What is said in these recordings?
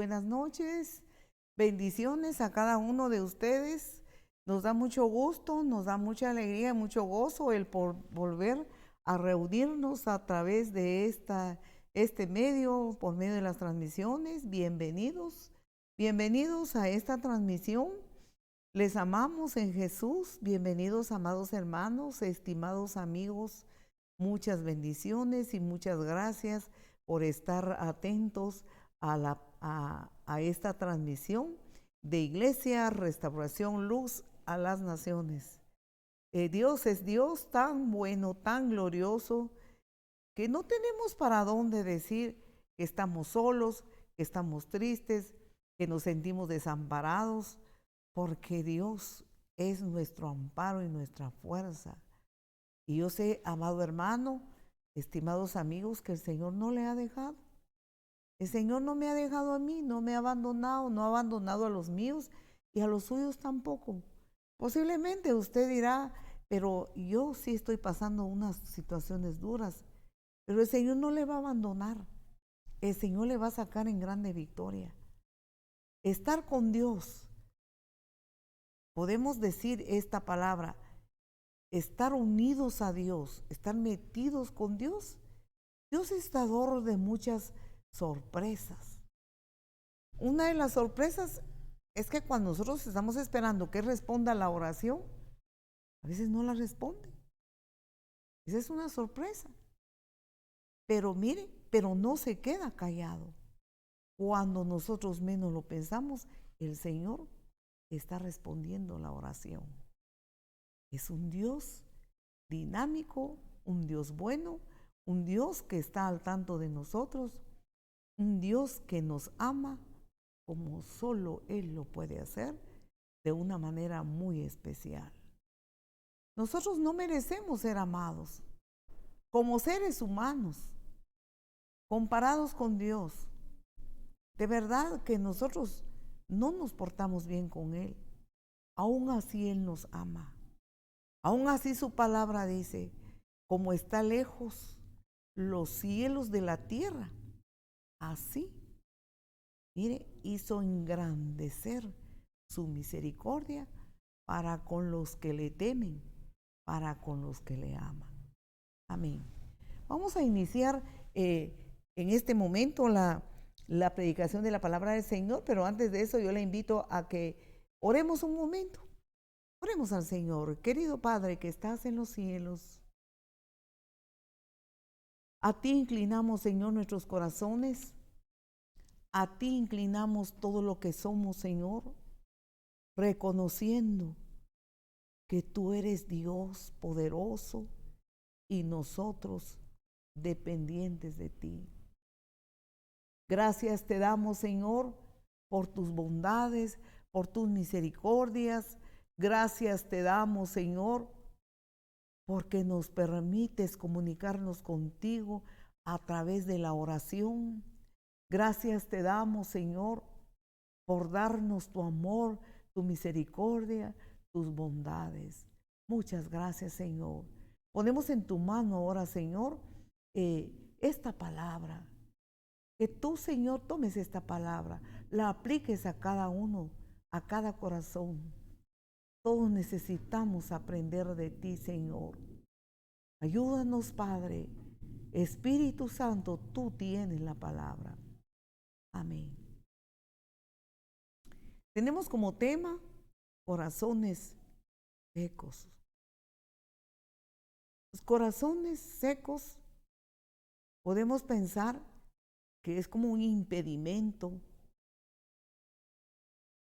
buenas noches. Bendiciones a cada uno de ustedes. Nos da mucho gusto, nos da mucha alegría, mucho gozo el por volver a reunirnos a través de este medio, por medio de las transmisiones. Bienvenidos, bienvenidos a esta transmisión. Les amamos en Jesús. Bienvenidos, amados hermanos, estimados amigos. Muchas bendiciones y muchas gracias por estar atentos a esta transmisión de Iglesia Restauración Luz a las Naciones. Dios es Dios tan bueno, tan glorioso, que no tenemos para dónde decir que estamos solos, que estamos tristes, que nos sentimos desamparados, porque Dios es nuestro amparo y nuestra fuerza. Y yo sé, amado hermano, estimados amigos, que el Señor no le ha dejado. El Señor no me ha dejado a mí, no me ha abandonado, no ha abandonado a los míos y a los suyos tampoco. Posiblemente usted dirá, pero yo sí estoy pasando unas situaciones duras, pero el Señor no le va a abandonar. El Señor le va a sacar en grande victoria. Estar con Dios, podemos decir esta palabra, estar unidos a Dios, estar metidos con Dios. Dios es dador de muchas sorpresas. Una de las sorpresas es que cuando nosotros estamos esperando que responda la oración, a veces no la responde. Esa es una sorpresa. Pero mire, pero no se queda callado. Cuando nosotros menos lo pensamos, el Señor está respondiendo la oración. Es un Dios dinámico, un Dios bueno, un Dios que está al tanto de nosotros, un Dios que nos ama como solo Él lo puede hacer, de una manera muy especial. Nosotros no merecemos ser amados como seres humanos, comparados con Dios. De verdad que nosotros no nos portamos bien con Él. Aún así Él nos ama. Aún así su palabra dice, como está lejos los cielos de la tierra, así, mire, hizo engrandecer su misericordia para con los que le temen, para con los que le aman. Amén. Vamos a iniciar en este momento la predicación de la palabra del Señor, pero antes de eso yo le invito a que oremos un momento. Oremos al Señor. Querido Padre que estás en los cielos, a ti inclinamos, Señor, nuestros corazones. A ti inclinamos todo lo que somos, Señor, reconociendo que tú eres Dios poderoso y nosotros dependientes de ti. Gracias te damos, Señor, por tus bondades, por tus misericordias. Gracias te damos, Señor, porque nos permites comunicarnos contigo a través de la oración. Gracias te damos, Señor, por darnos tu amor, tu misericordia, tus bondades. Muchas gracias, Señor. Ponemos en tu mano ahora, Señor, esta palabra. Que tú, Señor, tomes esta palabra, la apliques a cada uno, a cada corazón. Todos necesitamos aprender de ti, Señor. Ayúdanos, Padre. Espíritu Santo, tú tienes la palabra. Amén. Tenemos como tema corazones secos. Los corazones secos podemos pensar que es como un impedimento,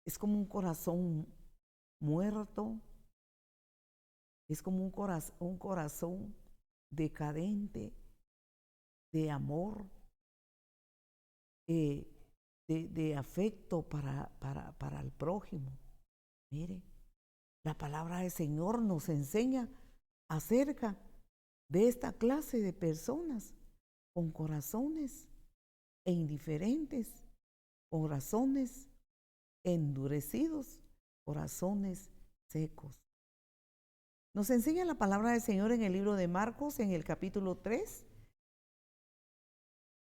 es como un corazón muerto, es como un corazón decadente de amor, de afecto para el prójimo. Mire, la palabra del Señor nos enseña acerca de esta clase de personas con corazones indiferentes, corazones endurecidos, corazones secos. Nos enseña la palabra del Señor en el libro de Marcos, en el capítulo 3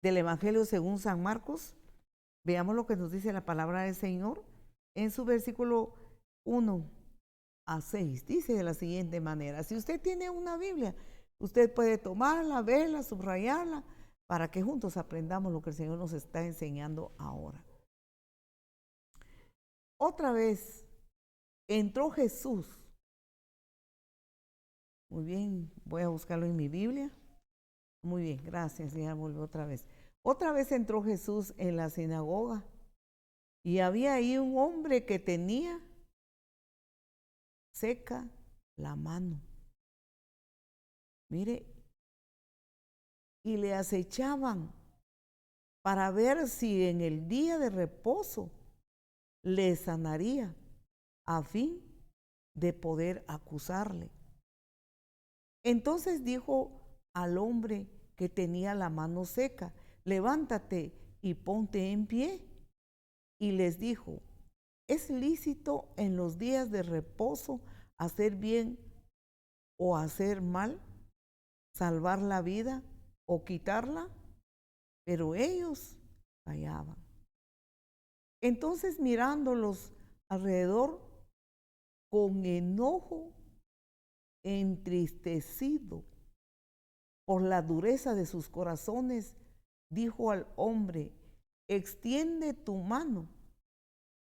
del Evangelio según San Marcos, Veamos lo que nos dice la palabra del Señor en su versículo 1 a 6. Dice de la siguiente manera: si usted tiene una Biblia, usted puede tomarla, verla, subrayarla, para que juntos aprendamos lo que el Señor nos está enseñando ahora. Otra vez entró Jesús. Muy bien, voy a buscarlo en mi Biblia. Muy bien, gracias, ya volvió otra vez. Otra vez entró Jesús en la sinagoga y había ahí un hombre que tenía seca la mano. Mire, y le acechaban para ver si en el día de reposo le sanaría, a fin de poder acusarle. Entonces dijo al hombre que tenía la mano seca: levántate y ponte en pie. Y les dijo: ¿es lícito en los días de reposo hacer bien o hacer mal, salvar la vida o quitarla? Pero ellos callaban. Entonces, mirándolos alrededor con enojo, entristecido por la dureza de sus corazones, dijo al hombre: extiende tu mano.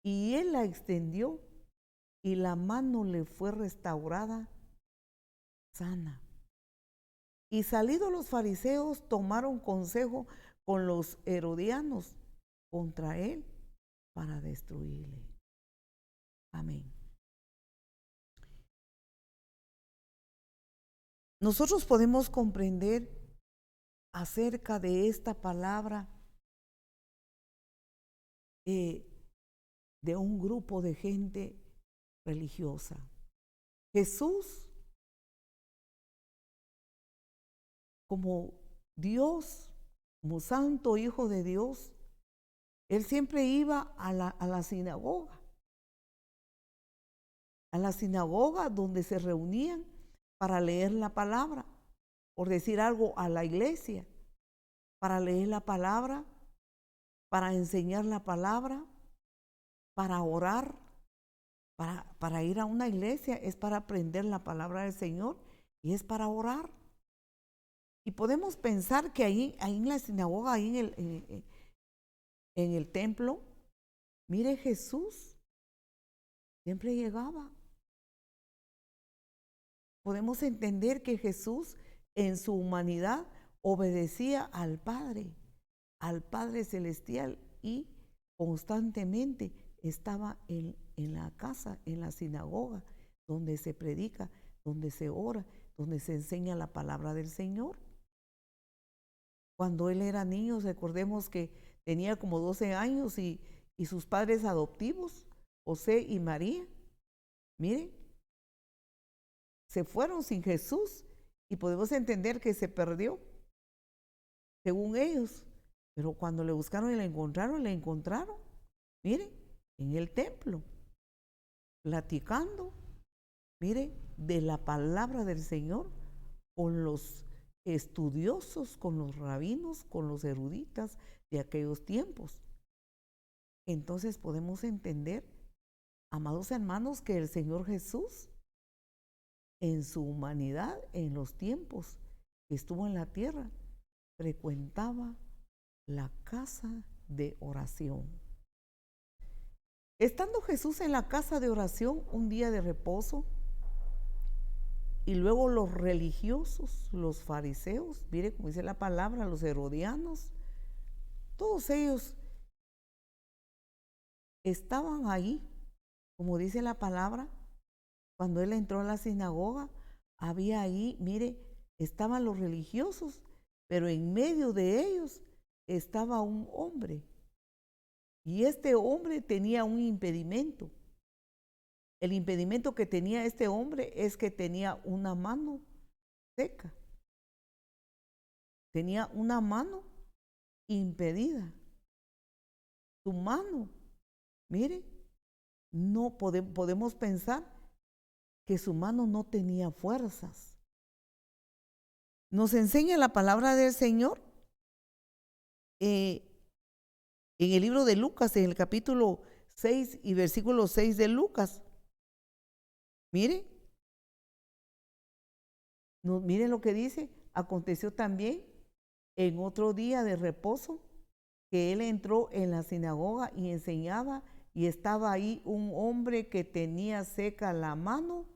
Y él la extendió, y la mano le fue restaurada sana. Y salidos los fariseos, tomaron consejo con los herodianos contra él para destruirle. Amén. Nosotros podemos comprender acerca de esta palabra de un grupo de gente religiosa. Jesús, como Dios, como santo hijo de Dios, él siempre iba a la sinagoga donde se reunían para leer la palabra, por decir algo, a la iglesia, para leer la palabra, para enseñar la palabra, para orar. Para ir a una iglesia es para aprender la palabra del Señor y es para orar. Y podemos pensar que ahí en la sinagoga, ahí en el templo, mire, Jesús siempre llegaba. Podemos entender que Jesús en su humanidad obedecía al Padre Celestial, y constantemente estaba en la casa, en la sinagoga, donde se predica, donde se ora, donde se enseña la palabra del Señor. Cuando él era niño, recordemos que tenía como 12 años y sus padres adoptivos, José y María, miren, se fueron sin Jesús, y podemos entender que se perdió, según ellos. Pero cuando le buscaron y le encontraron, miren, en el templo, platicando, mire, de la palabra del Señor con los estudiosos, con los rabinos, con los eruditas de aquellos tiempos. Entonces podemos entender, amados hermanos, que el Señor Jesús, en su humanidad, en los tiempos que estuvo en la tierra, frecuentaba la casa de oración. Estando Jesús en la casa de oración un día de reposo, y luego los religiosos, los fariseos, mire como dice la palabra, los herodianos, todos ellos estaban ahí, como dice la palabra. Cuando él entró a la sinagoga, había ahí, mire, estaban los religiosos, pero en medio de ellos estaba un hombre. Y este hombre tenía un impedimento. El impedimento que tenía este hombre es que tenía una mano seca. Tenía una mano impedida. Su mano, mire, no podemos pensar que su mano no tenía fuerzas. Nos enseña la palabra del Señor en el libro de Lucas, en el capítulo 6 y versículo 6 de Lucas. Mire, miren lo que dice. Aconteció también en otro día de reposo que él entró en la sinagoga y enseñaba, y estaba ahí un hombre que tenía seca la mano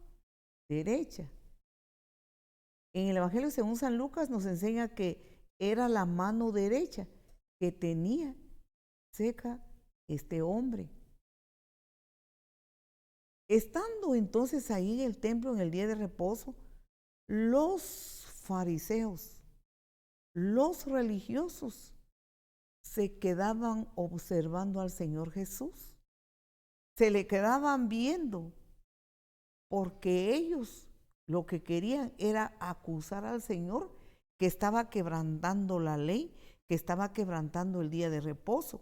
derecha. En el Evangelio según San Lucas nos enseña que era la mano derecha que tenía seca este hombre. Estando entonces ahí en el templo en el día de reposo, los fariseos, los religiosos, se quedaban observando al Señor Jesús. Se le quedaban viendo, porque ellos lo que querían era acusar al Señor que estaba quebrantando la ley, que estaba quebrantando el día de reposo.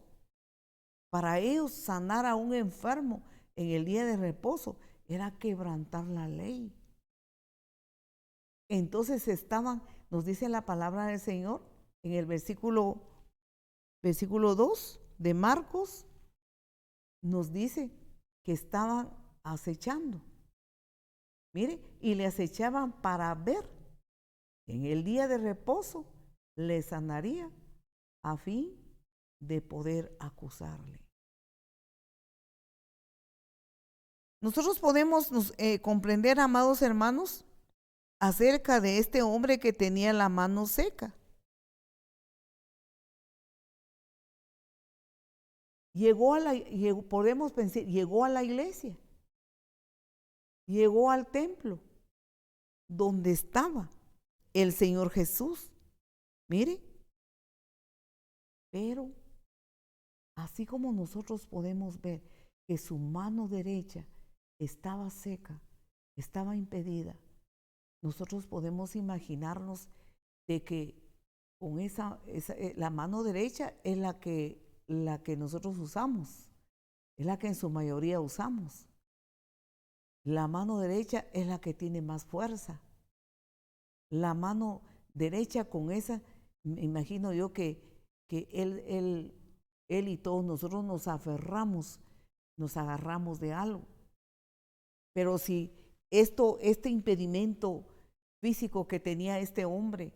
Para ellos sanar a un enfermo en el día de reposo era quebrantar la ley. Entonces estaban, nos dice la palabra del Señor en el versículo 2 de Marcos, nos dice que estaban acechando. Mire, y le acechaban para ver en el día de reposo le sanaría a fin de poder acusarle. Nosotros podemos comprender, amados hermanos, acerca de este hombre que tenía la mano seca. Podemos pensar, llegó a la iglesia, llegó al templo donde estaba el Señor Jesús. Mire, pero así como nosotros podemos ver que su mano derecha estaba seca, estaba impedida, nosotros podemos imaginarnos de que con la mano derecha es la que nosotros usamos, es la que en su mayoría usamos. La mano derecha es la que tiene más fuerza. La mano derecha con esa, me imagino yo que él y todos nosotros nos aferramos, nos agarramos de algo. Pero si este impedimento físico que tenía este hombre,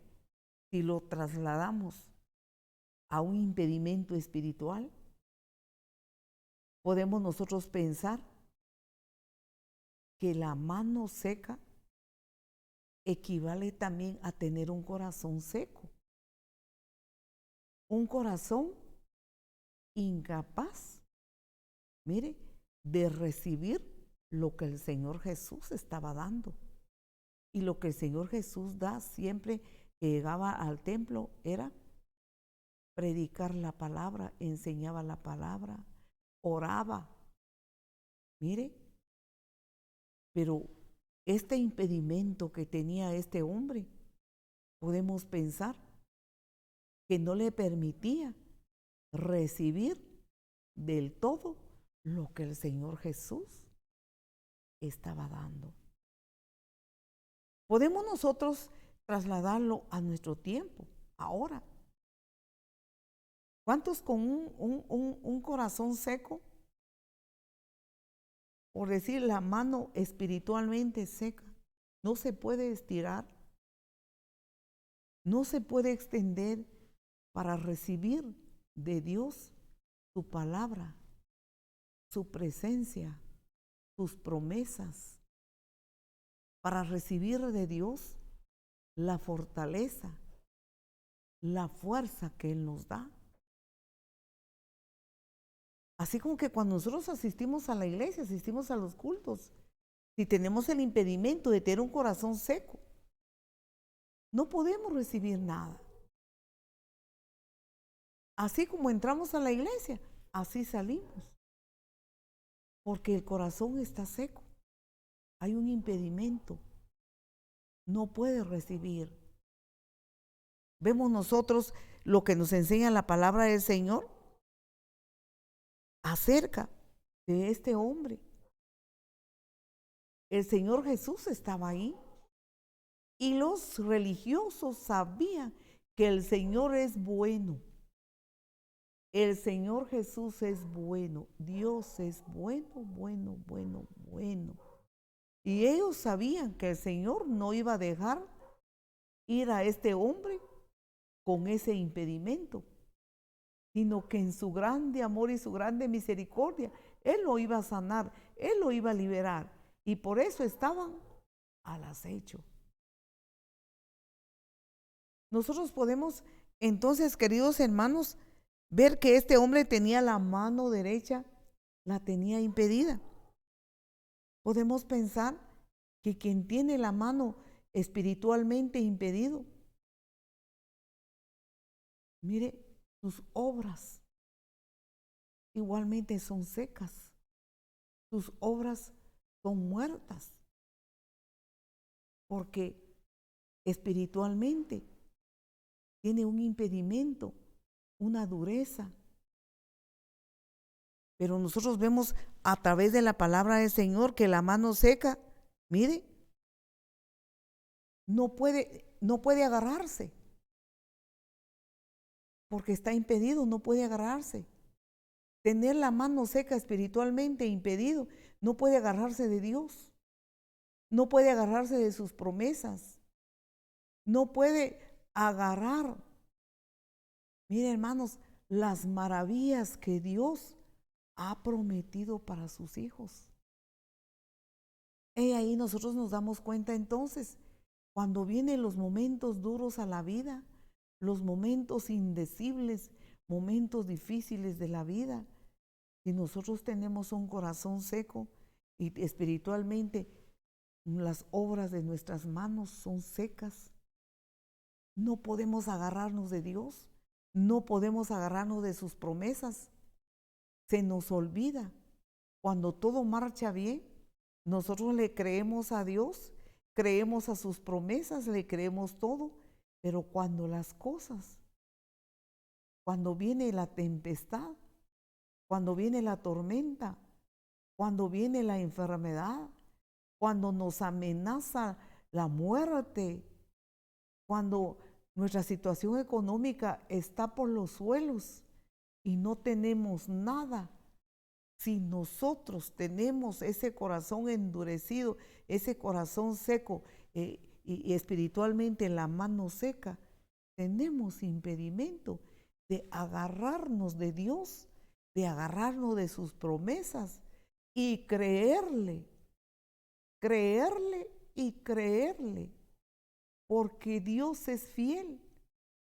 si lo trasladamos a un impedimento espiritual, podemos nosotros pensar que la mano seca equivale también a tener un corazón seco, un corazón incapaz, mire, de recibir lo que el Señor Jesús estaba dando. Y lo que el Señor Jesús da siempre que llegaba al templo era predicar la palabra, enseñaba la palabra, oraba. Mire, pero este impedimento que tenía este hombre, podemos pensar que no le permitía recibir del todo lo que el Señor Jesús estaba dando. Podemos nosotros trasladarlo a nuestro tiempo, ahora. ¿Cuántos con un corazón seco, por decir la mano espiritualmente seca, no se puede estirar, no se puede extender para recibir de Dios su palabra, su presencia, sus promesas, para recibir de Dios la fortaleza, la fuerza que Él nos da? Así como que cuando nosotros asistimos a la iglesia, asistimos a los cultos, si tenemos el impedimento de tener un corazón seco, no podemos recibir nada. Así como entramos a la iglesia, así salimos, porque el corazón está seco, hay un impedimento, no puede recibir. Vemos nosotros lo que nos enseña la palabra del Señor acerca de este hombre. El Señor Jesús estaba ahí y los religiosos sabían que el Señor es bueno. El Señor Jesús es bueno, Dios es bueno, bueno, bueno, bueno. Y ellos sabían que el Señor no iba a dejar ir a este hombre con ese impedimento, sino que en su grande amor y su grande misericordia, Él lo iba a sanar, Él lo iba a liberar. Y por eso estaban al acecho. Nosotros podemos entonces, queridos hermanos, ver que este hombre tenía la mano derecha, la tenía impedida. Podemos pensar que quien tiene la mano espiritualmente impedido, mire, sus obras igualmente son secas, sus obras son muertas, porque espiritualmente tiene un impedimento, una dureza. Pero nosotros vemos a través de la palabra del Señor que la mano seca, mire, no puede agarrarse, porque está impedido, no puede agarrarse. Tener la mano seca espiritualmente impedido, no puede agarrarse de Dios, no puede agarrarse de sus promesas, no puede agarrar, mire hermanos, las maravillas que Dios ha prometido para sus hijos. Y ahí nosotros nos damos cuenta entonces, cuando vienen los momentos duros a la vida, los momentos indecibles, momentos difíciles de la vida, si nosotros tenemos un corazón seco y espiritualmente las obras de nuestras manos son secas, no podemos agarrarnos de Dios, no podemos agarrarnos de sus promesas. Se nos olvida. Cuando todo marcha bien, nosotros le creemos a Dios, creemos a sus promesas, le creemos todo, pero cuando las cosas, cuando viene la tempestad, cuando viene la tormenta, cuando viene la enfermedad, cuando nos amenaza la muerte, cuando nuestra situación económica está por los suelos y no tenemos nada, si nosotros tenemos ese corazón endurecido, ese corazón seco y espiritualmente la mano seca, tenemos impedimento de agarrarnos de Dios, de agarrarnos de sus promesas y creerle, creerle y creerle, porque Dios es fiel,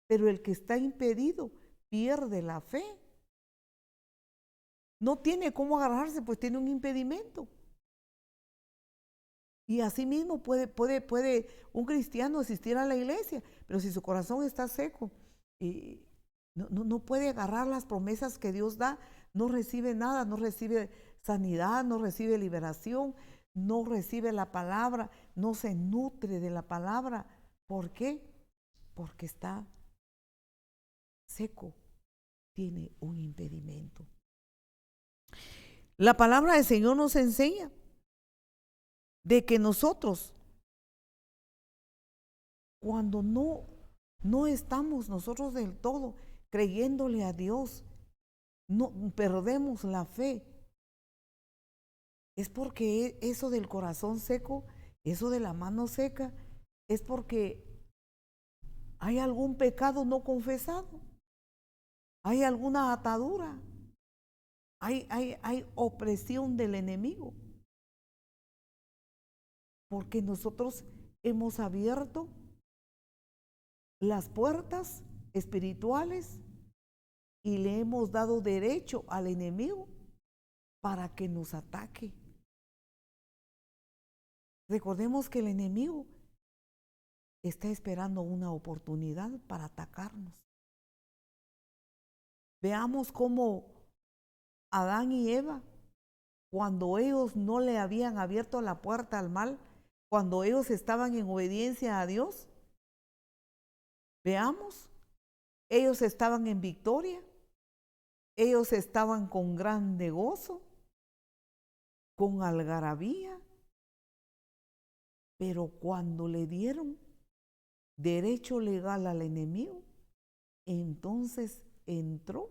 pero el que está impedido pierde la fe. No tiene cómo agarrarse, pues tiene un impedimento. Y así mismo puede un cristiano asistir a la iglesia, pero si su corazón está seco y no puede agarrar las promesas que Dios da, no recibe nada, no recibe sanidad, no recibe liberación, no recibe la palabra, no se nutre de la palabra. ¿Por qué? Porque está seco, tiene un impedimento. La palabra del Señor nos enseña de que nosotros, cuando no estamos nosotros del todo creyéndole a Dios, no perdemos la fe, es porque eso del corazón seco, eso de la mano seca, es porque hay algún pecado no confesado, hay alguna atadura, hay opresión del enemigo, porque nosotros hemos abierto las puertas espirituales y le hemos dado derecho al enemigo para que nos ataque. Recordemos que el enemigo está esperando una oportunidad para atacarnos. Veamos cómo Adán y Eva, cuando ellos no le habían abierto la puerta al mal, cuando ellos estaban en obediencia a Dios, veamos, ellos estaban en victoria, ellos estaban con grande gozo, con algarabía, pero cuando le dieron derecho legal al enemigo, entonces entró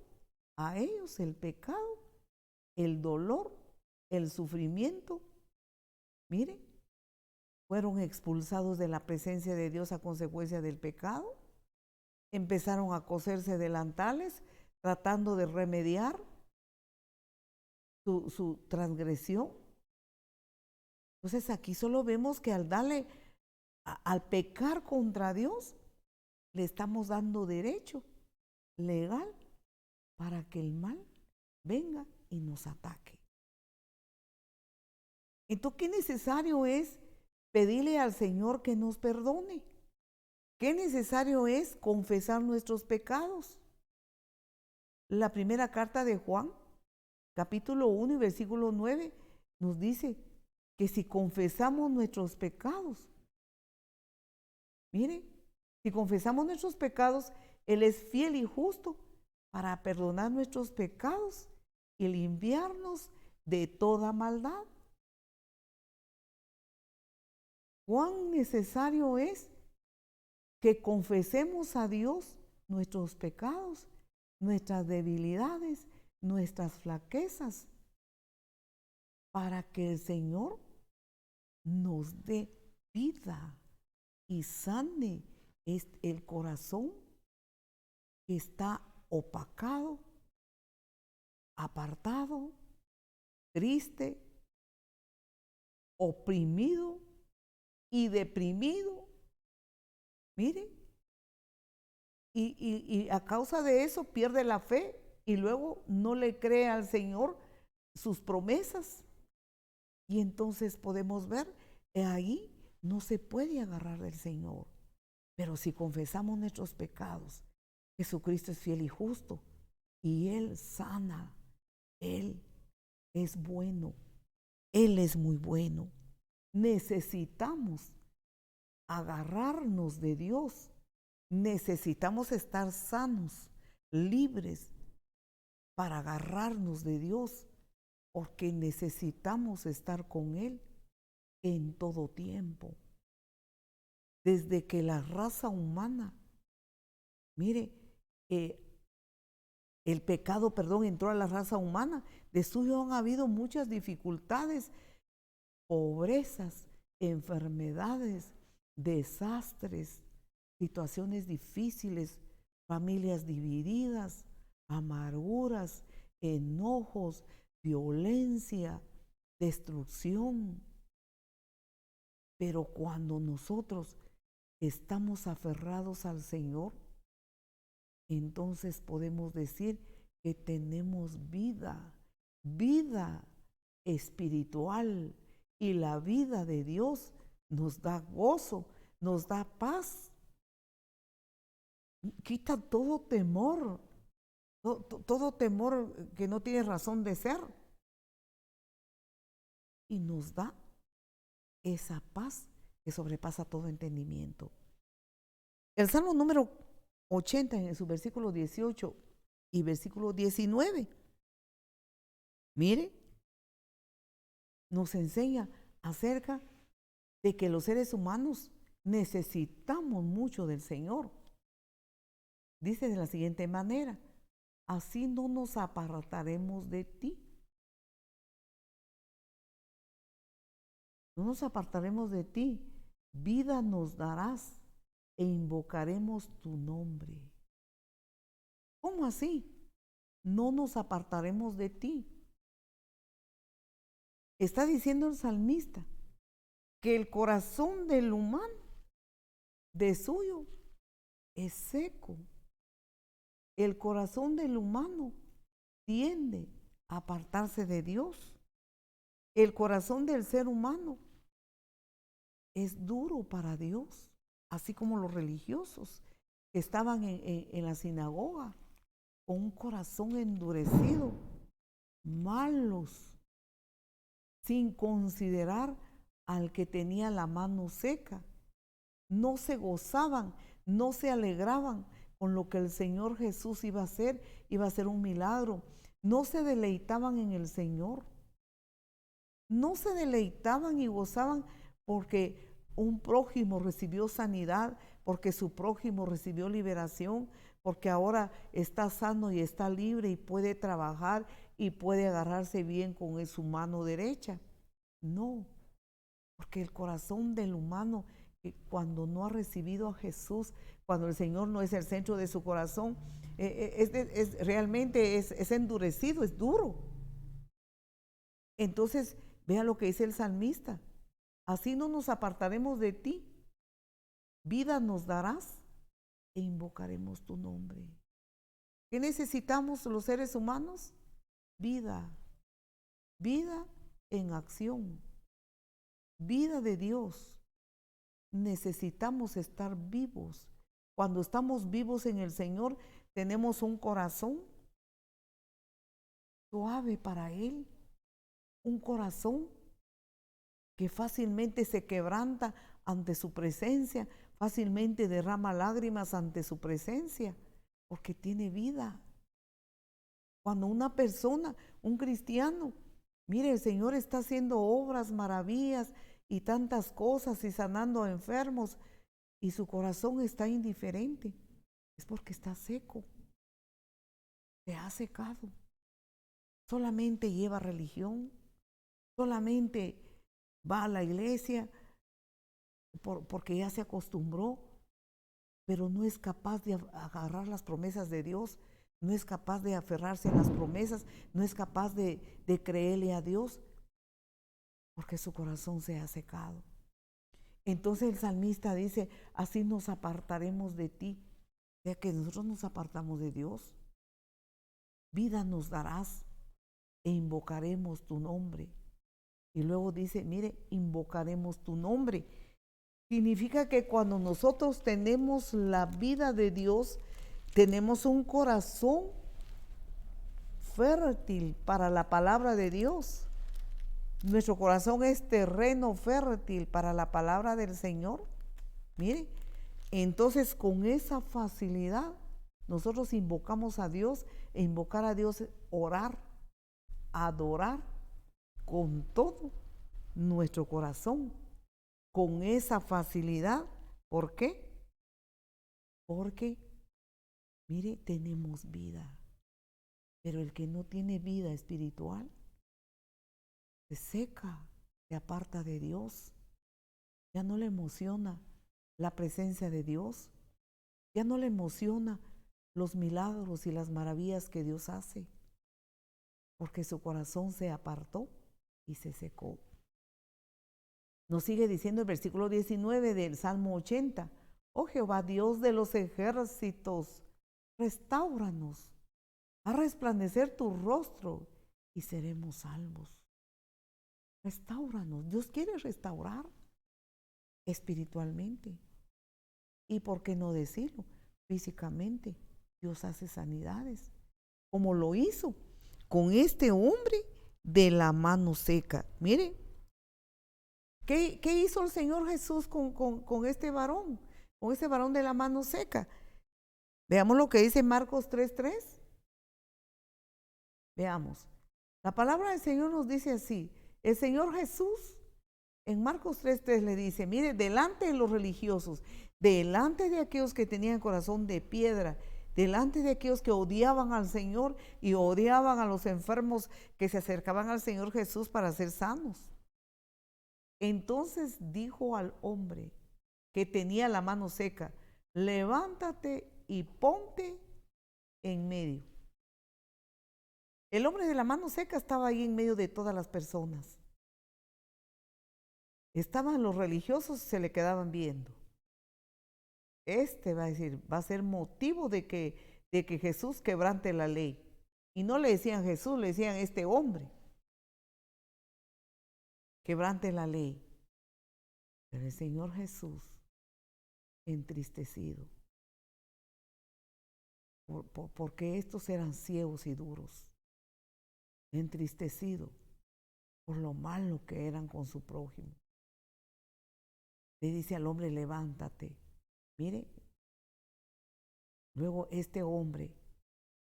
a ellos el pecado, el dolor, el sufrimiento. Mire, fueron expulsados de la presencia de Dios a consecuencia del pecado. Empezaron a coserse delantales tratando de remediar su transgresión. Entonces aquí solo vemos que al pecar contra Dios, le estamos dando derecho legal para que el mal venga y nos ataque. Entonces, ¿qué necesario es pedirle al Señor que nos perdone? ¿Qué necesario es confesar nuestros pecados? La primera carta de Juan, capítulo 1 y versículo 9, nos dice que si confesamos nuestros pecados, mire, si confesamos nuestros pecados, Él es fiel y justo para perdonar nuestros pecados y limpiarnos de toda maldad. ¿Cuán necesario es que confesemos a Dios nuestros pecados, nuestras debilidades, nuestras flaquezas, para que el Señor nos dé vida y sane el corazón que está opacado, apartado, triste, oprimido y deprimido? Mire, y a causa de eso pierde la fe y luego no le cree al Señor sus promesas. Y entonces podemos ver que ahí no se puede agarrar del Señor. Pero si confesamos nuestros pecados, Jesucristo es fiel y justo y Él sana. Él es bueno. Él es muy bueno. Necesitamos agarrarnos de Dios. Necesitamos estar sanos, libres, para agarrarnos de Dios, porque necesitamos estar con Él en todo tiempo. Desde que la raza humana, mire, el pecado, entró a la raza humana, de suyo han habido muchas dificultades, pobrezas, enfermedades, desastres, situaciones difíciles, familias divididas, amarguras, enojos, violencia, destrucción. Pero cuando nosotros estamos aferrados al Señor, entonces podemos decir que tenemos vida espiritual, y la vida de Dios nos da gozo, nos da paz, quita todo temor, todo temor que no tiene razón de ser, y nos da esa paz que sobrepasa todo entendimiento. El Salmo número 80, en su versículo 18 y versículo 19, mire, nos enseña acerca de que los seres humanos necesitamos mucho del Señor. Dice de la siguiente manera: así no nos apartaremos de ti. No nos apartaremos de ti. Vida nos darás e invocaremos tu nombre. ¿Cómo así? No nos apartaremos de ti. Está diciendo el salmista que el corazón del humano, de suyo, es seco. El corazón del humano tiende a apartarse de Dios. El corazón del ser humano es duro para Dios, así como los religiosos que estaban en la sinagoga con un corazón endurecido, malos, sin considerar al que tenía la mano seca. No se gozaban, no se alegraban con lo que el Señor Jesús iba a hacer un milagro. No se deleitaban en el Señor. No se deleitaban y gozaban porque un prójimo recibió sanidad, porque su prójimo recibió liberación, porque ahora está sano y está libre y puede trabajar y puede agarrarse bien con su mano derecha. No, porque el corazón del humano, cuando no ha recibido a Jesús, cuando el Señor no es el centro de su corazón, realmente es endurecido, es duro. Entonces, vea lo que dice el salmista: así no nos apartaremos de ti, vida nos darás e invocaremos tu nombre. ¿Qué necesitamos los seres humanos? Vida, vida en acción, vida de Dios. Necesitamos estar vivos. Cuando estamos vivos en el Señor, tenemos un corazón suave para Él, un corazón que fácilmente se quebranta ante su presencia, fácilmente derrama lágrimas ante su presencia, porque tiene vida. Cuando una persona, un cristiano, mire, el Señor está haciendo obras, maravillas y tantas cosas y sanando a enfermos, y su corazón está indiferente, es porque está seco, se ha secado. Solamente lleva religión, solamente va a la iglesia porque ya se acostumbró, pero no es capaz de agarrar las promesas de Dios, no es capaz de aferrarse a las promesas, no es capaz de creerle a Dios, porque su corazón se ha secado. Entonces el salmista dice: así nos apartaremos de ti. O sea que nosotros nos apartamos de Dios. Vida nos darás e invocaremos tu nombre. Y luego dice, mire, invocaremos tu nombre. Significa que cuando nosotros tenemos la vida de Dios, tenemos un corazón fértil para la palabra de Dios. Nuestro corazón es terreno fértil para la palabra del Señor. Mire, entonces con esa facilidad nosotros invocamos a Dios, e invocar a Dios es orar, adorar con todo nuestro corazón, con esa facilidad. ¿Por qué? Porque, mire, tenemos vida, pero el que no tiene vida espiritual se seca, se aparta de Dios, ya no le emociona la presencia de Dios, ya no le emociona los milagros y las maravillas que Dios hace, porque su corazón se apartó y se secó. Nos sigue diciendo el versículo 19 del Salmo 80: oh Jehová, Dios de los ejércitos, restáuranos, haz resplandecer tu rostro y seremos salvos. Restáuranos. Dios quiere restaurar espiritualmente. Y por qué no decirlo, físicamente. Dios hace sanidades, como lo hizo con este hombre de la mano seca. Mire, ¿qué hizo el Señor Jesús con este varón? Con ese varón de la mano seca. Veamos lo que dice Marcos 3:3. Veamos. La palabra del Señor nos dice así: el Señor Jesús en Marcos 3:3 le dice, mire, delante de los religiosos, delante de aquellos que tenían corazón de piedra, delante de aquellos que odiaban al Señor y odiaban a los enfermos que se acercaban al Señor Jesús para ser sanos. Entonces dijo al hombre que tenía la mano seca: levántate y ponte en medio. El hombre de la mano seca estaba ahí en medio de todas las personas. Estaban los religiosos, se le quedaban viendo. Va a decir, va a ser motivo de que Jesús quebrante la ley. Y no le decían Jesús, le decían este hombre quebrante la ley. Pero el Señor Jesús, entristecido, porque estos eran ciegos y duros, entristecido por lo malo que eran con su prójimo, le dice al hombre: levántate. Mire, luego este hombre: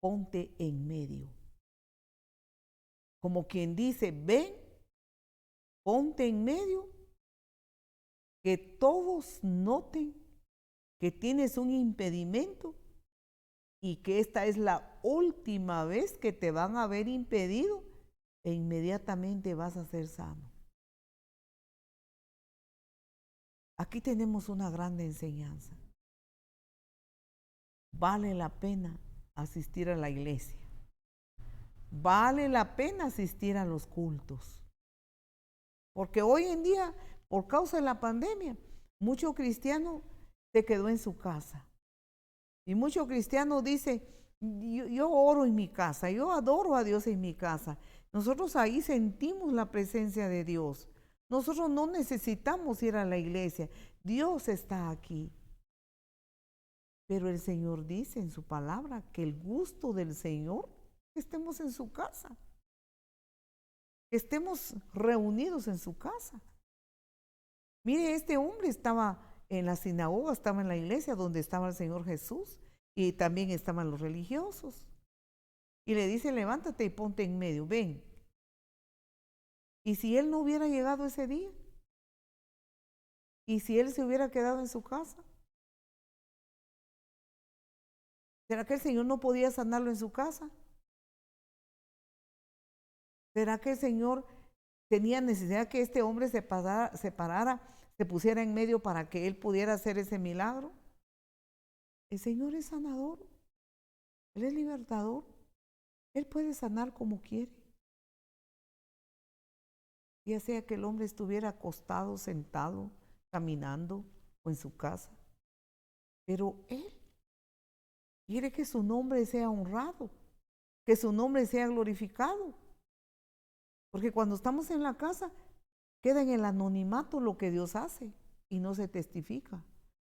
ponte en medio. Como quien dice: ven, ponte en medio, que todos noten que tienes un impedimento y que esta es la última vez que te van a ver impedido e inmediatamente vas a ser sano. Aquí tenemos una grande enseñanza. Vale la pena asistir a la iglesia. Vale la pena asistir a los cultos. Porque hoy en día, por causa de la pandemia, mucho cristiano se quedó en su casa. Y mucho cristiano dice, yo oro en mi casa, yo adoro a Dios en mi casa. Nosotros ahí sentimos la presencia de Dios. Nosotros no necesitamos ir a la iglesia. Dios está aquí. Pero el Señor dice en su palabra que el gusto del Señor que estemos en su casa, que estemos reunidos en su casa. Mire, este hombre estaba en la sinagoga, estaba en la iglesia donde estaba el Señor Jesús y también estaban los religiosos. Y le dice, levántate y ponte en medio, ven. ¿Y si él no hubiera llegado ese día? ¿Y si él se hubiera quedado en su casa? ¿Será que el Señor no podía sanarlo en su casa? ¿Será que el Señor tenía necesidad que este hombre se parara, se pusiera en medio para que él pudiera hacer ese milagro? El Señor es sanador, Él es libertador, Él puede sanar como quiere. Ya sea que el hombre estuviera acostado, sentado, caminando o en su casa. Pero Él quiere que su nombre sea honrado, que su nombre sea glorificado. Porque cuando estamos en la casa, queda en el anonimato lo que Dios hace y no se testifica.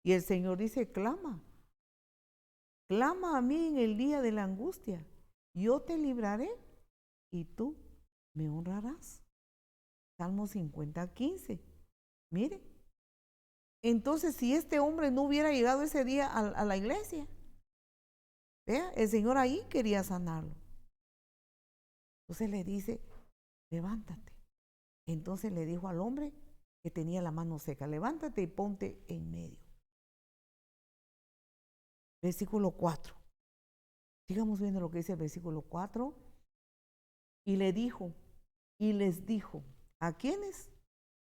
Y el Señor dice, clama. Clama a mí en el día de la angustia. Yo te libraré y tú me honrarás. Salmo 50:15. Mire. Entonces, si este hombre no hubiera llegado ese día a la iglesia, vea, el Señor ahí quería sanarlo. Entonces le dice, levántate. Entonces le dijo al hombre que tenía la mano seca, levántate y ponte en medio. Versículo 4. Sigamos viendo lo que dice el versículo 4. Y le dijo, y les dijo, ¿a quiénes?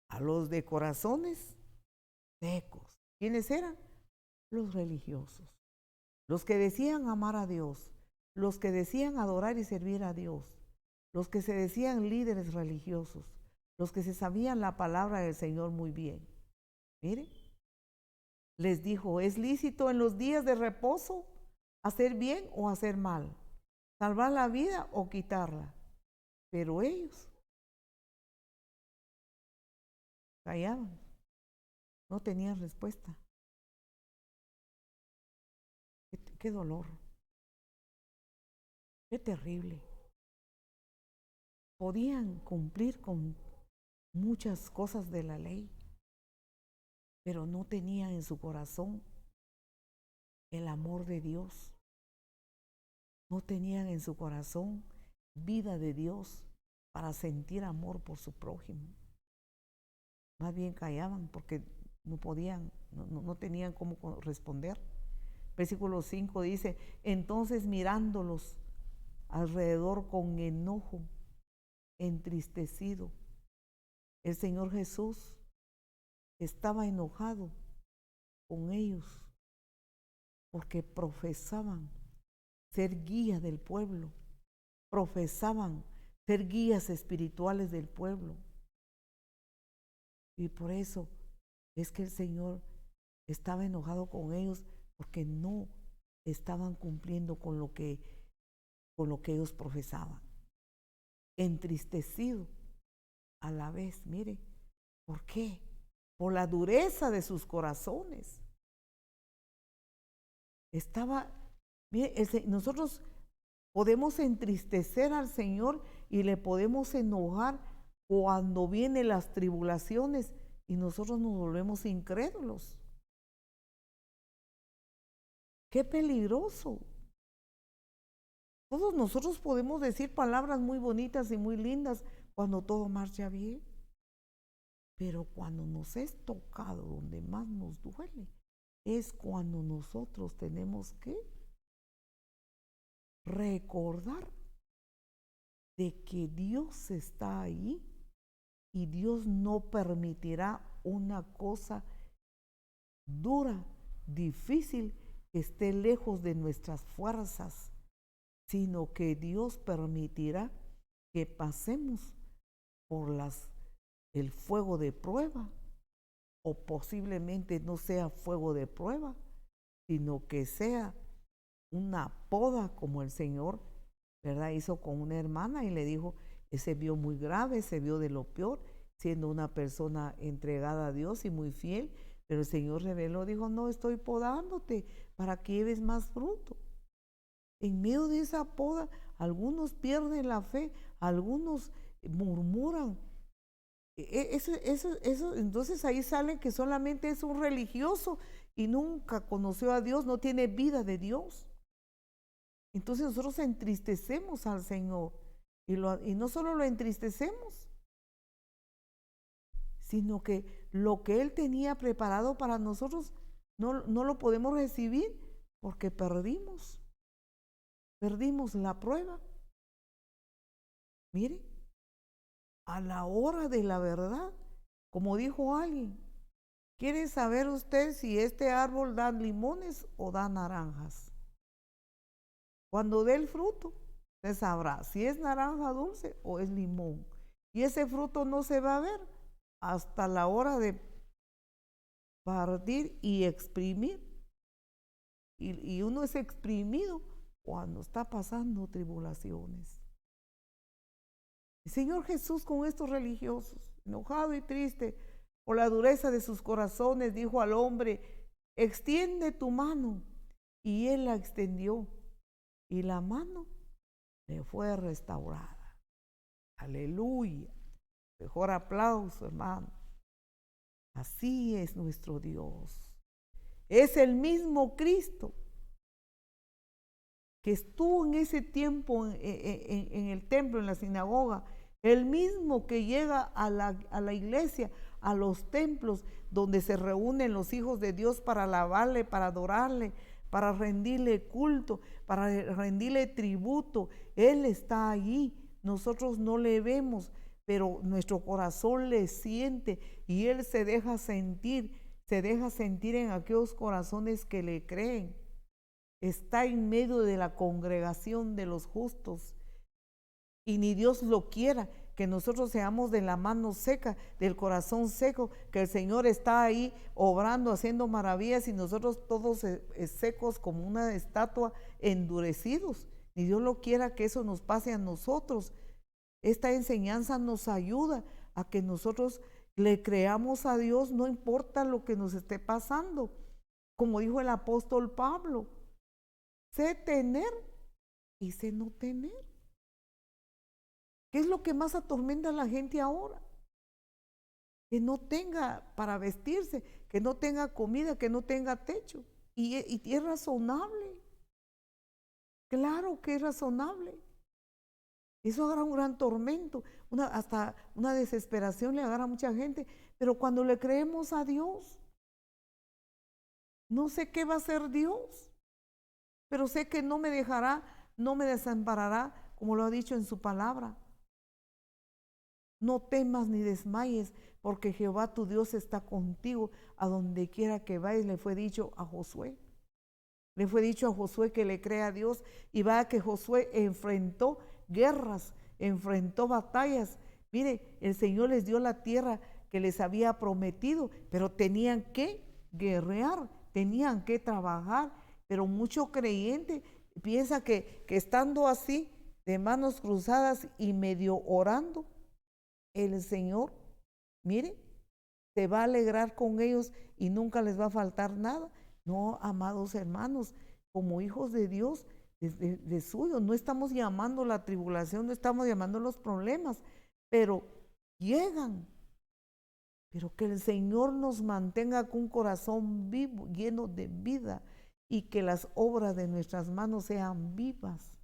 A los de corazones secos. ¿Quiénes eran? Los religiosos. Los que decían amar a Dios, los que decían adorar y servir a Dios, los que se decían líderes religiosos, los que se sabían la palabra del Señor muy bien. Mire, les dijo, ¿es lícito en los días de reposo hacer bien o hacer mal? ¿Salvar la vida o quitarla? Pero ellos callaban, no tenían respuesta. Qué dolor, qué terrible. Podían cumplir con muchas cosas de la ley, pero no tenían en su corazón el amor de Dios. No tenían en su corazón vida de Dios para sentir amor por su prójimo. Más bien callaban porque no podían, no tenían cómo responder. Versículo 5 dice, entonces mirándolos alrededor con enojo, entristecido, el Señor Jesús estaba enojado con ellos porque profesaban ser guía del pueblo, profesaban ser guías espirituales del pueblo. Y por eso es que el Señor estaba enojado con ellos porque no estaban cumpliendo con lo que ellos profesaban. Entristecido a la vez, mire, ¿por qué? Por la dureza de sus corazones. Mire, nosotros podemos entristecer al Señor y le podemos enojar cuando vienen las tribulaciones y nosotros nos volvemos incrédulos. ¡Qué peligroso! Todos nosotros podemos decir palabras muy bonitas y muy lindas cuando todo marcha bien, pero cuando nos es tocado donde más nos duele, es cuando nosotros tenemos que recordar de que Dios está ahí y Dios no permitirá una cosa dura, difícil, que esté lejos de nuestras fuerzas, sino que Dios permitirá que pasemos por el fuego de prueba, o posiblemente no sea fuego de prueba, sino que sea una poda, como el Señor, ¿verdad?, hizo con una hermana y le dijo, se vio muy grave, se vio de lo peor, siendo una persona entregada a Dios y muy fiel, pero el Señor reveló, dijo, no, estoy podándote para que lleves más fruto. En medio de esa poda, algunos pierden la fe, algunos murmuran. Entonces ahí sale que solamente es un religioso y nunca conoció a Dios, no tiene vida de Dios. Entonces nosotros entristecemos al Señor y no solo lo entristecemos, sino que lo que Él tenía preparado para nosotros no lo podemos recibir porque perdimos la prueba. Mire, a la hora de la verdad, como dijo alguien, ¿quiere saber usted si este árbol da limones o da naranjas? Cuando dé el fruto, se sabrá si es naranja dulce o es limón. Y ese fruto no se va a ver hasta la hora de partir y exprimir. Y uno es exprimido cuando está pasando tribulaciones. El Señor Jesús, con estos religiosos, enojado y triste por la dureza de sus corazones, dijo al hombre, extiende tu mano. Y él la extendió y la mano le fue restaurada. Aleluya. Mejor aplauso, hermano. Así es nuestro Dios. Es el mismo Cristo que estuvo en ese tiempo en el templo, en la sinagoga, el mismo que llega a la iglesia, a los templos donde se reúnen los hijos de Dios para alabarle, para adorarle, para rendirle culto, para rendirle tributo. Él está allí, nosotros no le vemos, pero nuestro corazón le siente y Él se deja sentir en aquellos corazones que le creen. Está en medio de la congregación de los justos y ni Dios lo quiera que nosotros seamos de la mano seca, del corazón seco, que el Señor está ahí obrando, haciendo maravillas y nosotros todos secos como una estatua, endurecidos. Ni Dios lo quiera que eso nos pase a nosotros. Esta enseñanza nos ayuda a que nosotros le creamos a Dios, no importa lo que nos esté pasando. Como dijo el apóstol Pablo, sé tener y sé no tener. ¿Qué es lo que más atormenta a la gente ahora? Que no tenga para vestirse, que no tenga comida, que no tenga techo. Y es razonable. Claro que es razonable. Eso agarra un gran tormento, hasta una desesperación le agarra a mucha gente. Pero cuando le creemos a Dios, no sé qué va a hacer Dios, pero sé que no me dejará, no me desamparará, como lo ha dicho en su palabra. No temas ni desmayes, porque Jehová tu Dios está contigo a donde quiera que vayas, le fue dicho a Josué. Le fue dicho a Josué que le crea a Dios, y va a que Josué enfrentó guerras, enfrentó batallas. Mire, el Señor les dio la tierra que les había prometido, pero tenían que guerrear, tenían que trabajar. Pero mucho creyente piensa que estando así, de manos cruzadas y medio orando, el Señor, mire, se va a alegrar con ellos y nunca les va a faltar nada. No, amados hermanos, como hijos de Dios, de suyo, no estamos llamando la tribulación, no estamos llamando los problemas, pero llegan. Pero que el Señor nos mantenga con un corazón vivo, lleno de vida, y que las obras de nuestras manos sean vivas,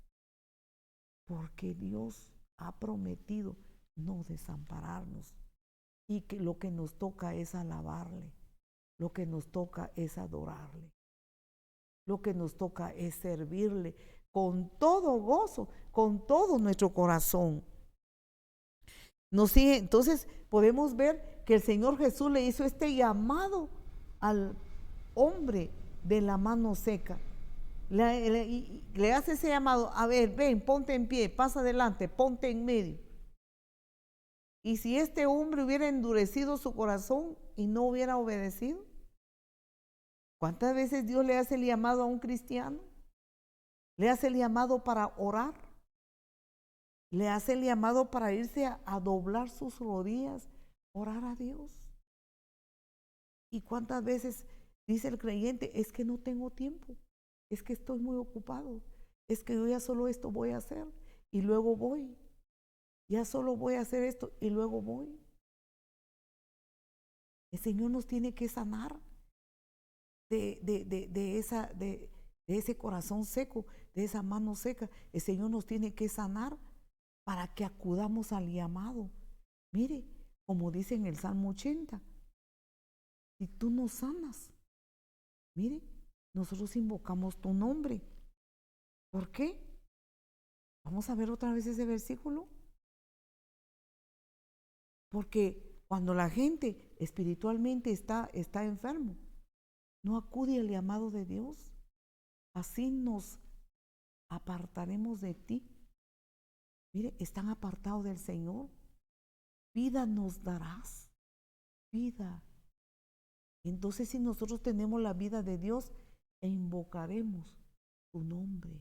porque Dios ha prometido no desampararnos, y que lo que nos toca es alabarle, lo que nos toca es adorarle, lo que nos toca es servirle con todo gozo, con todo nuestro corazón. Nos sigue, entonces podemos ver que el Señor Jesús le hizo este llamado al hombre de la mano seca. Le hace ese llamado: a ver, ven, ponte en pie, pasa adelante, ponte en medio. Y si este hombre hubiera endurecido su corazón y no hubiera obedecido, ¿cuántas veces Dios le hace el llamado a un cristiano? Le hace el llamado para orar, le hace el llamado para irse a doblar sus rodillas, orar a Dios. ¿Y cuántas veces dice el creyente: es que no tengo tiempo, es que estoy muy ocupado, es que yo ya solo esto voy a hacer y luego voy, ya solo voy a hacer esto y luego voy? El Señor nos tiene que sanar de ese corazón seco, de esa mano seca. El Señor nos tiene que sanar para que acudamos al llamado. Mire, como dice en el Salmo 80, si tú nos sanas, mire, nosotros invocamos tu nombre. ¿Por qué? Vamos a ver otra vez ese versículo. Porque cuando la gente espiritualmente está enfermo, no acude al llamado de Dios, así nos apartaremos de ti. Mire, están apartados del Señor. Vida nos darás, vida. Entonces, si nosotros tenemos la vida de Dios e invocaremos tu nombre,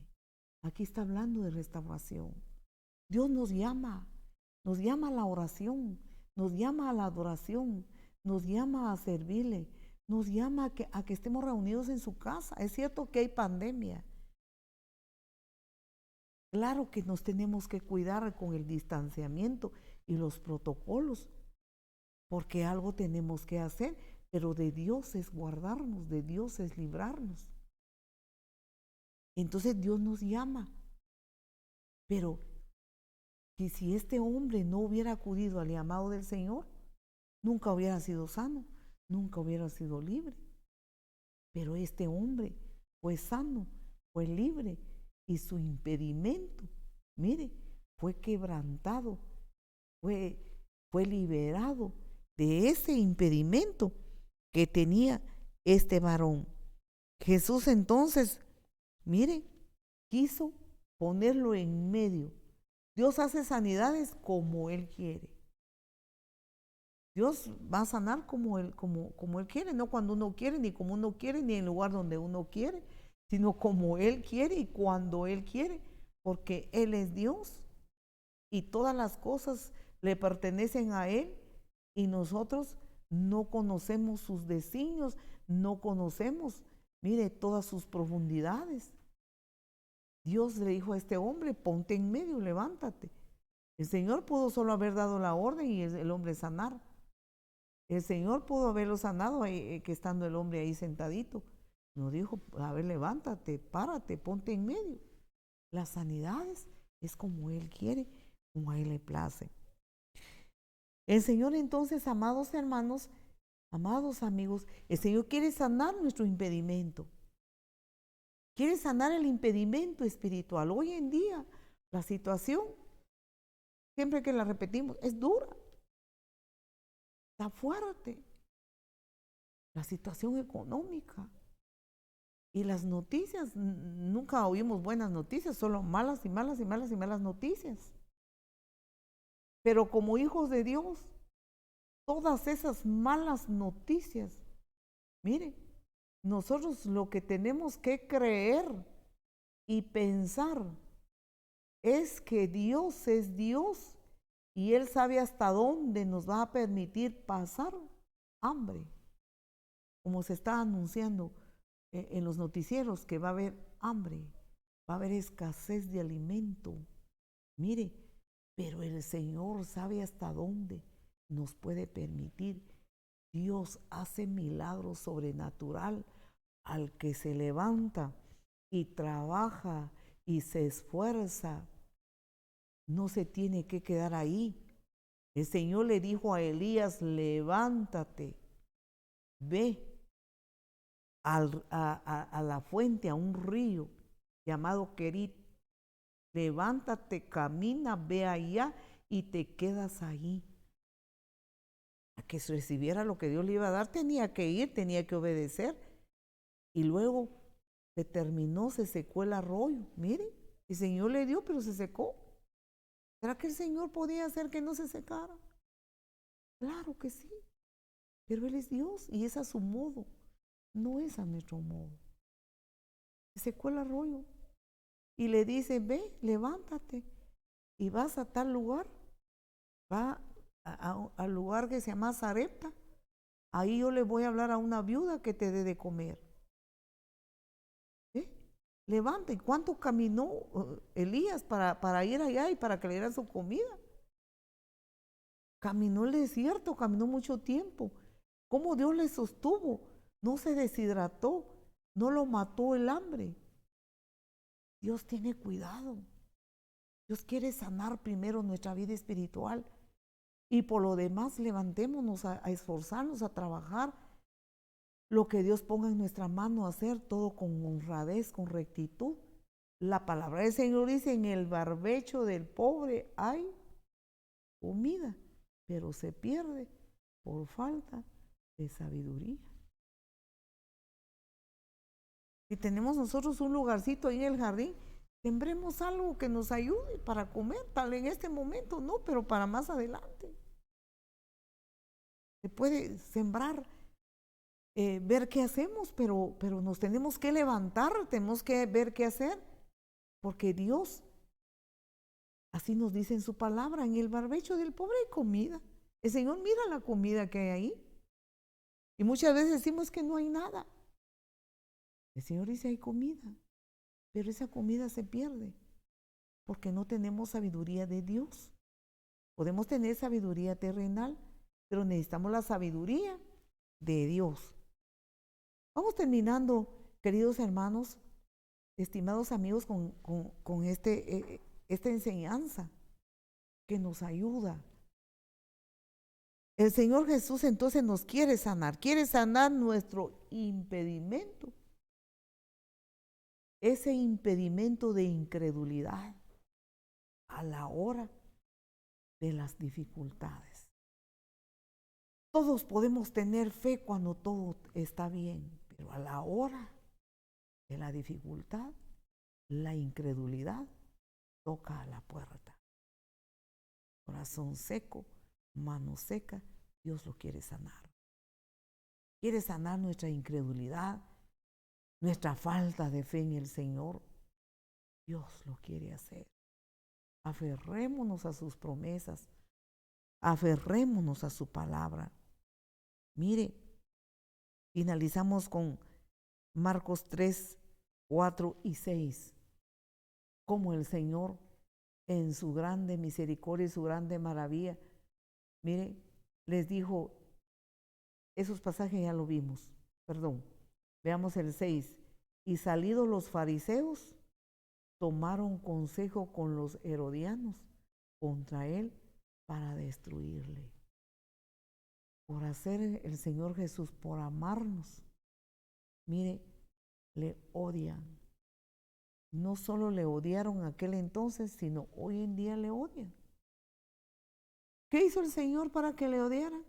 aquí está hablando de restauración. Dios nos llama a la oración, nos llama a la adoración, nos llama a servirle, nos llama a que estemos reunidos en su casa. Es cierto que hay pandemia. Claro que nos tenemos que cuidar con el distanciamiento y los protocolos, porque algo tenemos que hacer, pero de Dios es guardarnos, de Dios es librarnos. Entonces Dios nos llama, pero que si este hombre no hubiera acudido al llamado del Señor, nunca hubiera sido sano, nunca hubiera sido libre. Pero este hombre fue sano, fue libre, y su impedimento, mire, fue quebrantado, fue liberado de ese impedimento que tenía este varón. Jesús entonces, mire, quiso ponerlo en medio. Dios hace sanidades como Él quiere. Dios va a sanar como Él quiere, no cuando uno quiere, ni como uno quiere, ni en el lugar donde uno quiere, sino como Él quiere y cuando Él quiere, porque Él es Dios y todas las cosas le pertenecen a Él, y nosotros no conocemos sus designios, no conocemos, mire, todas sus profundidades. Dios le dijo a este hombre: ponte en medio, levántate. El Señor pudo solo haber dado la orden y el hombre sanar. El Señor pudo haberlo sanado que estando el hombre ahí sentadito. No dijo: a ver, levántate, párate, ponte en medio. Las sanidades es como Él quiere, como a Él le place. El Señor entonces, amados hermanos, amados amigos, el Señor quiere sanar nuestro impedimento. Quiere sanar el impedimento espiritual. Hoy en día la situación, siempre que la repetimos, es dura. Está fuerte. La situación económica. Y las noticias, nunca oímos buenas noticias, solo malas y malas y malas y malas noticias. Pero como hijos de Dios, todas esas malas noticias, mire, nosotros lo que tenemos que creer y pensar es que Dios es Dios y Él sabe hasta dónde nos va a permitir pasar hambre, como se está anunciando en los noticieros, que va a haber hambre, va a haber escasez de alimento. Mire, pero el Señor sabe hasta dónde nos puede permitir. Dios hace milagros sobrenatural al que se levanta y trabaja y se esfuerza. No se tiene que quedar ahí. El Señor le dijo a Elías: levántate, ve a la fuente, a un río llamado Querit, levántate, camina, ve allá y te quedas ahí. A que recibiera lo que Dios le iba a dar, tenía que ir, tenía que obedecer. Y luego se terminó, se secó el arroyo. Miren, el Señor le dio, pero se secó. ¿Será que el Señor podía hacer que no se secara? Claro que sí, pero Él es Dios y es a su modo, no es a nuestro modo. Se secó el arroyo y le dice, ve, levántate y vas a tal lugar, va al lugar que se llama Sarepta. Ahí yo le voy a hablar a una viuda que te dé de comer. ¿Eh? Levanta. ¿Y cuánto caminó Elías para ir allá y para que le dieran su comida? Caminó el desierto, caminó mucho tiempo. ¿Cómo Dios le sostuvo? No se deshidrató, no lo mató el hambre. Dios tiene cuidado. Dios quiere sanar primero nuestra vida espiritual y por lo demás levantémonos a esforzarnos, a trabajar lo que Dios ponga en nuestra mano a hacer, todo con honradez, con rectitud. La palabra del Señor dice, en el barbecho del pobre hay comida, pero se pierde por falta de sabiduría. Si tenemos nosotros un lugarcito ahí en el jardín, sembremos algo que nos ayude para comer, tal en este momento no, pero para más adelante. Se puede sembrar, ver qué hacemos, pero nos tenemos que levantar, tenemos que ver qué hacer, porque Dios, así nos dice en su palabra, en el barbecho del pobre hay comida. El Señor mira la comida que hay ahí. Y muchas veces decimos que no hay nada. El Señor dice hay comida, pero esa comida se pierde porque no tenemos sabiduría de Dios. Podemos tener sabiduría terrenal, pero necesitamos la sabiduría de Dios. Vamos terminando, queridos hermanos, estimados amigos, con esta enseñanza que nos ayuda. El Señor Jesús entonces nos quiere sanar nuestro impedimento. Ese impedimento de incredulidad a la hora de las dificultades. Todos podemos tener fe cuando todo está bien, pero a la hora de la dificultad, la incredulidad toca a la puerta. Corazón seco, mano seca, Dios lo quiere sanar. Quiere sanar nuestra incredulidad, nuestra falta de fe en el Señor. Dios lo quiere hacer. Aferrémonos a sus promesas, aferrémonos a su palabra. Mire, finalizamos con Marcos 3, 4 y 6. Como el Señor en su grande misericordia y su grande maravilla, mire, les dijo, esos pasajes ya lo vimos, perdón, veamos el 6. Y salidos los fariseos, tomaron consejo con los herodianos contra él para destruirle. Por hacer el Señor Jesús, por amarnos, mire, le odian. No solo le odiaron en aquel entonces, sino hoy en día le odian. ¿Qué hizo el Señor para que le odiaran?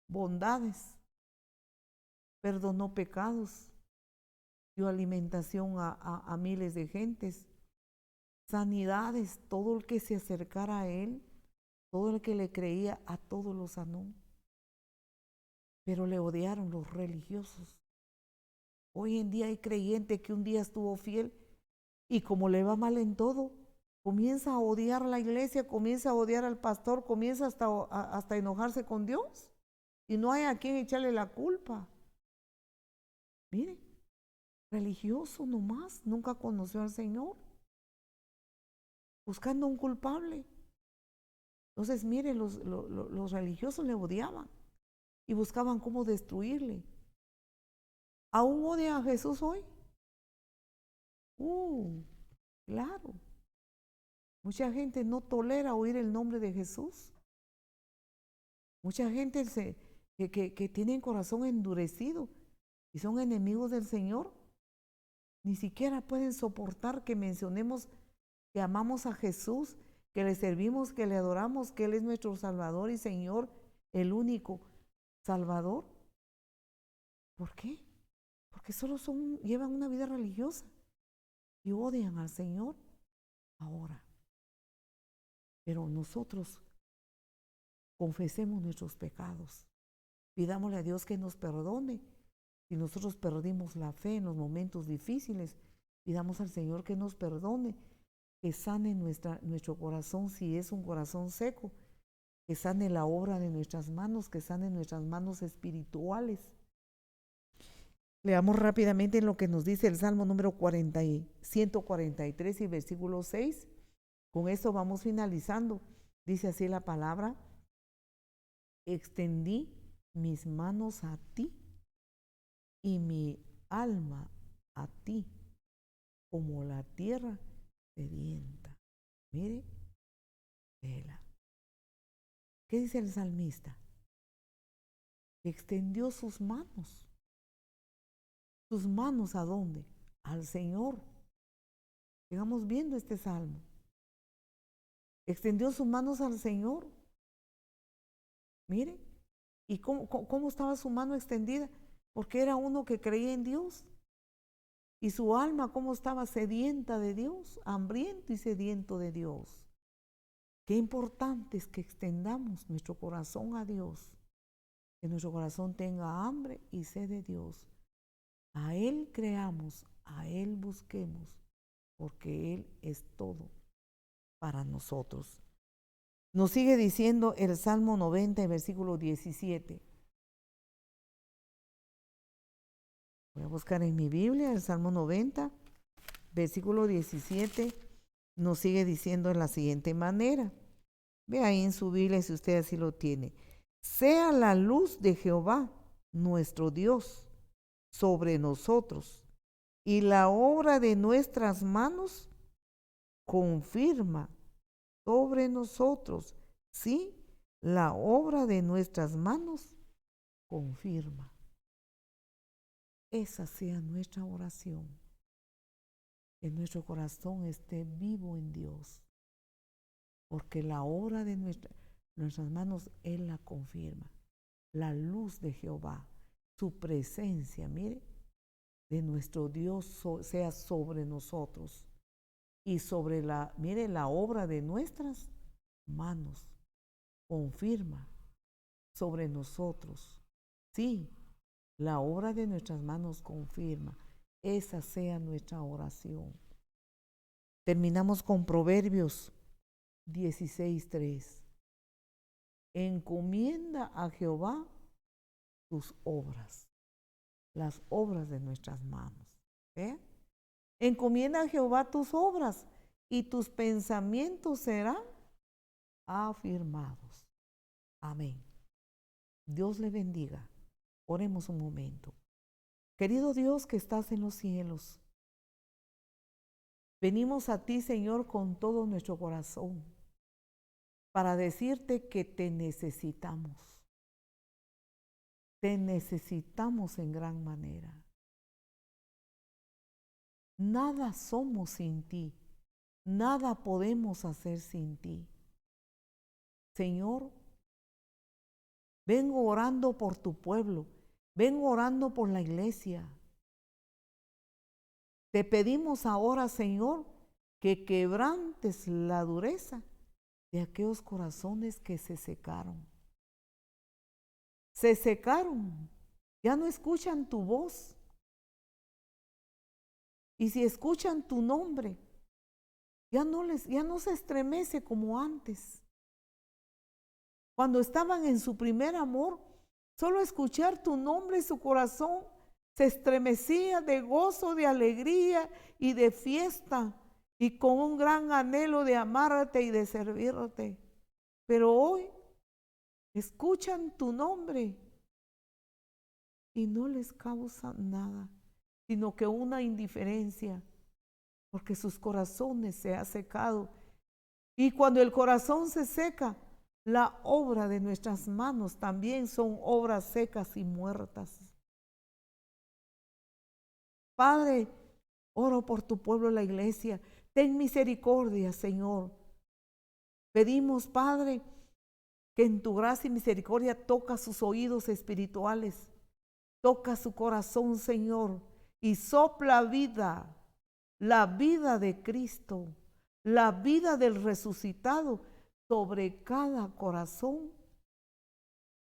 Bondades, perdonó pecados, dio alimentación a miles de gentes, sanidades, todo el que se acercara a Él, todo el que le creía, a todos los sanó. Pero le odiaron los religiosos. Hoy en día hay creyente que un día estuvo fiel y como le va mal en todo, comienza a odiar a la iglesia, comienza a odiar al pastor, comienza hasta enojarse con Dios y no hay a quien echarle la culpa. Mire, religioso nomás, nunca conoció al Señor, buscando un culpable. Entonces, mire, los religiosos le odiaban y buscaban cómo destruirle. ¿Aún odia a Jesús hoy? Claro. Mucha gente no tolera oír el nombre de Jesús. Mucha gente que tiene el corazón endurecido y son enemigos del Señor, ni siquiera pueden soportar que mencionemos que amamos a Jesús, que le servimos, que le adoramos, que Él es nuestro Salvador y Señor, el único Salvador. ¿Por qué? Porque solo llevan una vida religiosa y odian al Señor ahora. Pero nosotros confesemos nuestros pecados, pidámosle a Dios que nos perdone. Si nosotros perdimos la fe en los momentos difíciles, pidamos al Señor que nos perdone, que sane nuestro corazón si es un corazón seco, que sane la obra de nuestras manos, que sane nuestras manos espirituales. Leamos rápidamente lo que nos dice el Salmo número 143 y versículo 6. Con esto vamos finalizando. Dice así la palabra: extendí mis manos a ti y mi alma a ti, como la tierra sedienta. Mire, vela. ¿Qué dice el salmista? Extendió sus manos. ¿Sus manos a dónde? Al Señor. Sigamos viendo este salmo. Extendió sus manos al Señor. Mire, ¿y cómo estaba su mano extendida? Porque era uno que creía en Dios. Y su alma, ¿cómo estaba? Sedienta de Dios, hambriento y sediento de Dios. Qué importante es que extendamos nuestro corazón a Dios, que nuestro corazón tenga hambre y sed de Dios. A Él creamos, a Él busquemos, porque Él es todo para nosotros. Nos sigue diciendo el Salmo 90, versículo 17. Voy a buscar en mi Biblia el Salmo 90, versículo 17. Nos sigue diciendo de la siguiente manera. Ve ahí en su Biblia si usted así lo tiene. Sea la luz de Jehová, nuestro Dios, sobre nosotros, y la obra de nuestras manos confirma sobre nosotros. Sí, la obra de nuestras manos confirma. Esa sea nuestra oración. Que nuestro corazón esté vivo en Dios. Porque la obra de nuestras manos, Él la confirma. La luz de Jehová, su presencia, mire, de nuestro Dios sea sobre nosotros. Y sobre la obra de nuestras manos, confirma sobre nosotros. Sí, la obra de nuestras manos confirma. Esa sea nuestra oración. Terminamos con Proverbios 16:3. Encomienda a Jehová tus obras, las obras de nuestras manos. Encomienda a Jehová tus obras y tus pensamientos serán afirmados. Amén. Dios le bendiga. Oremos un momento. Querido Dios que estás en los cielos, venimos a ti, Señor, con todo nuestro corazón para decirte que te necesitamos. Te necesitamos en gran manera. Nada somos sin ti. Nada podemos hacer sin ti. Señor, vengo orando por tu pueblo. Vengo orando por la iglesia. Te pedimos ahora, Señor, que quebrantes la dureza de aquellos corazones que se secaron. Se secaron, ya no escuchan tu voz. Y si escuchan tu nombre, ya no se estremece como antes. Cuando estaban en su primer amor, solo escuchar tu nombre, su corazón se estremecía de gozo, de alegría y de fiesta, y con un gran anhelo de amarte y de servirte. Pero hoy escuchan tu nombre y no les causa nada, sino que una indiferencia, porque sus corazones se han secado. Y cuando el corazón se seca, la obra de nuestras manos también son obras secas y muertas. Padre, oro por tu pueblo, la iglesia. ten misericordia, Señor. Pedimos, Padre, que en tu gracia y misericordia toca sus oídos espirituales, toca su corazón, Señor, y sopla vida, la vida de Cristo, la vida del resucitado sobre cada corazón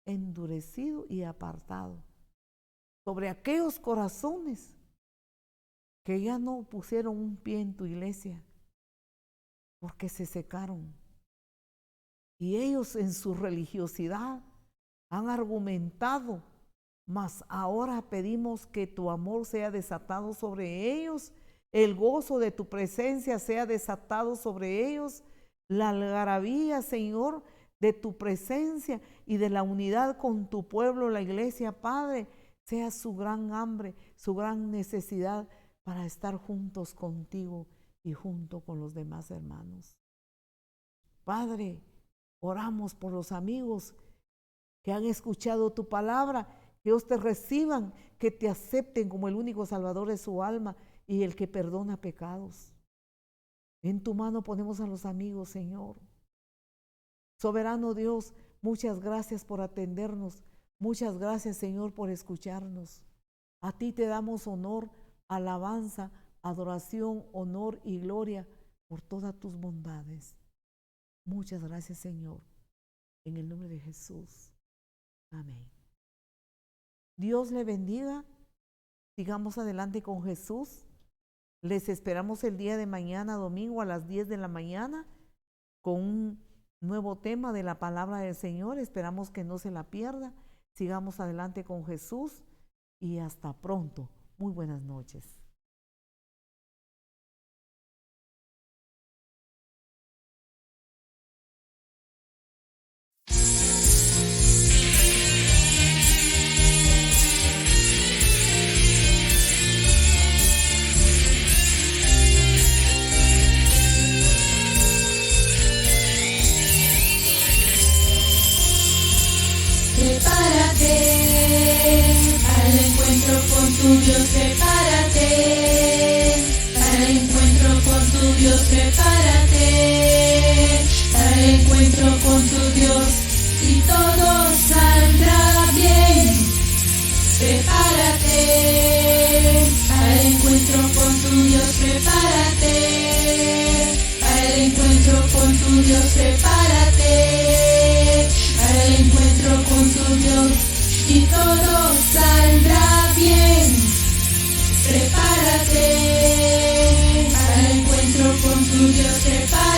endurecido y apartado, sobre aquellos corazones que ya no pusieron un pie en tu iglesia porque se secaron. Y ellos en su religiosidad han argumentado, mas ahora pedimos que tu amor sea desatado sobre ellos, el gozo de tu presencia sea desatado sobre ellos, la algarabía, Señor, de tu presencia y de la unidad con tu pueblo, la iglesia, Padre, sea su gran hambre, su gran necesidad para estar juntos contigo y junto con los demás hermanos. Padre, oramos por los amigos que han escuchado tu palabra, que ellos te reciban, que te acepten como el único salvador de su alma y el que perdona pecados. En tu mano ponemos a los amigos, Señor. Soberano Dios, muchas gracias por atendernos. Muchas gracias, Señor, por escucharnos. A ti te damos honor, alabanza, adoración, honor y gloria por todas tus bondades. Muchas gracias, Señor. En el nombre de Jesús. Amén. Dios le bendiga. Sigamos adelante con Jesús. Les esperamos el día de mañana, domingo, a las 10 de la mañana, con un nuevo tema de la palabra del Señor. Esperamos que no se la pierda. Sigamos adelante con Jesús y hasta pronto. Muy buenas noches. Prepárate para el encuentro con tu Dios, prepárate para el encuentro con tu Dios, prepárate para el encuentro con tu Dios y todo saldrá bien. Prepárate para el encuentro con tu Dios, prepárate para el encuentro con tu Dios, prepárate para el encuentro con tu Dios y todo saldrá bien. Prepárate para el encuentro con tu Dios, prepárate.